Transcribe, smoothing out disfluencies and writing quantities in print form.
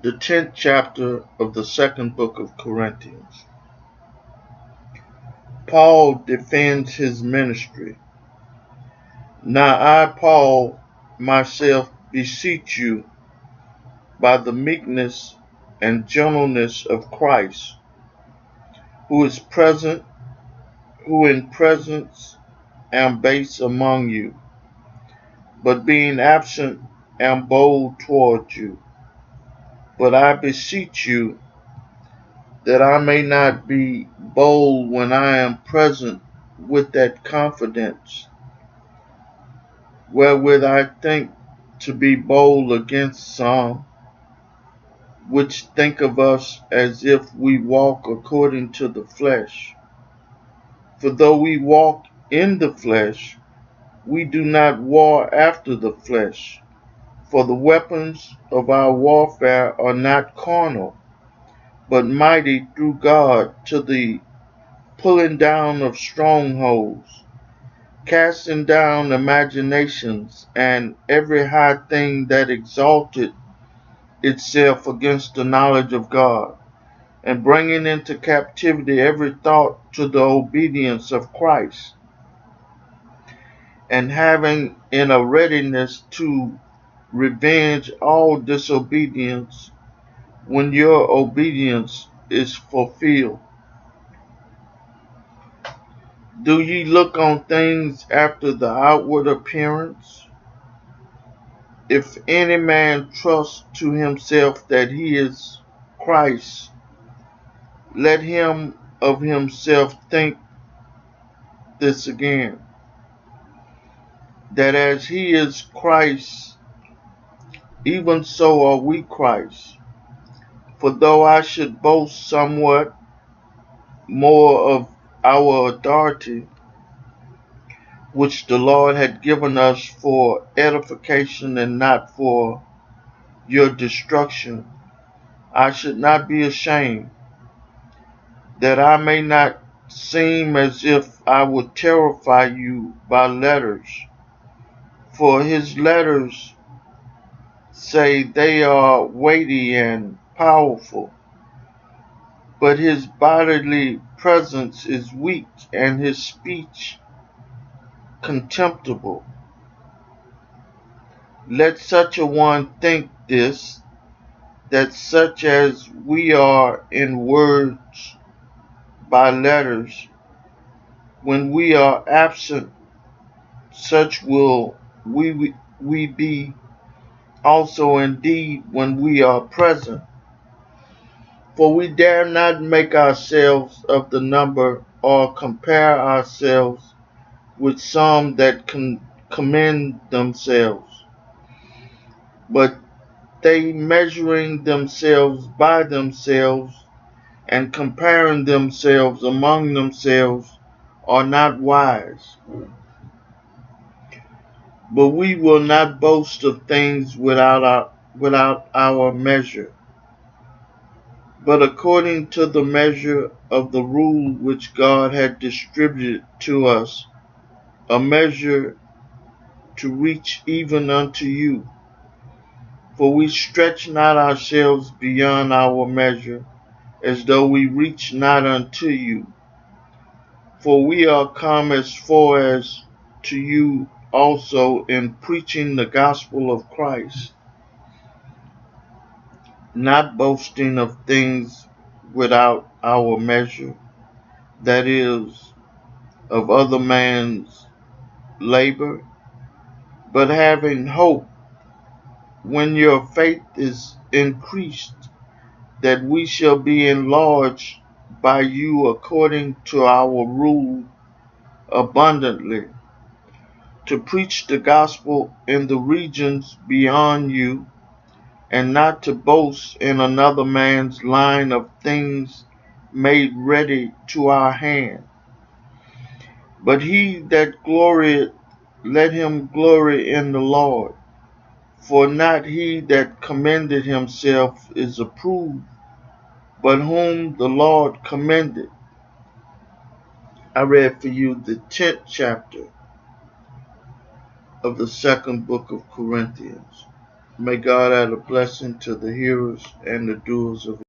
The 10th chapter of the second book of Corinthians. Paul defends his ministry. Now I, Paul, myself beseech you by the meekness and gentleness of Christ, who in presence am base among you, but being absent am bold toward you. But I beseech you that I may not be bold when I am present with that confidence wherewith I think to be bold against some, which think of us as if we walk according to the flesh. For though we walk in the flesh, we do not war after the flesh. For the weapons of our warfare are not carnal, but mighty through God to the pulling down of strongholds, casting down imaginations and every high thing that exalted itself against the knowledge of God, and bringing into captivity every thought to the obedience of Christ, and having in a readiness to revenge all disobedience when your obedience is fulfilled. Do ye look on things after the outward appearance? If any man trust to himself that he is Christ, let him of himself think this again, that as he is Christ, even so are we Christ. For though I should boast somewhat more of our authority, which the Lord had given us for edification and not for your destruction, I should not be ashamed, that I may not seem as if I would terrify you by letters. For his letters say they are weighty and powerful, but his bodily presence is weak and his speech contemptible. Let such a one think this, that such as we are in words by letters, when we are absent, such will we be also indeed when we are present. For we dare not make ourselves of the number or compare ourselves with some that commend themselves, but they measuring themselves by themselves and comparing themselves among themselves are not wise. But we will not boast of things without our measure, but according to the measure of the rule which God had distributed to us, a measure to reach even unto you. For we stretch not ourselves beyond our measure, as though we reach not unto you. For we are come as far as to you also in preaching the gospel of Christ, not boasting of things without our measure, that is, of other man's labor, but having hope, when your faith is increased, that we shall be enlarged by you according to our rule abundantly, to preach the gospel in the regions beyond you, and not to boast in another man's line of things made ready to our hand. But he that glorieth, let him glory in the Lord. For not he that commended himself is approved, but whom the Lord commended. I read for you the 10th chapter of the second book of Corinthians. May God add a blessing to the hearers and the doers of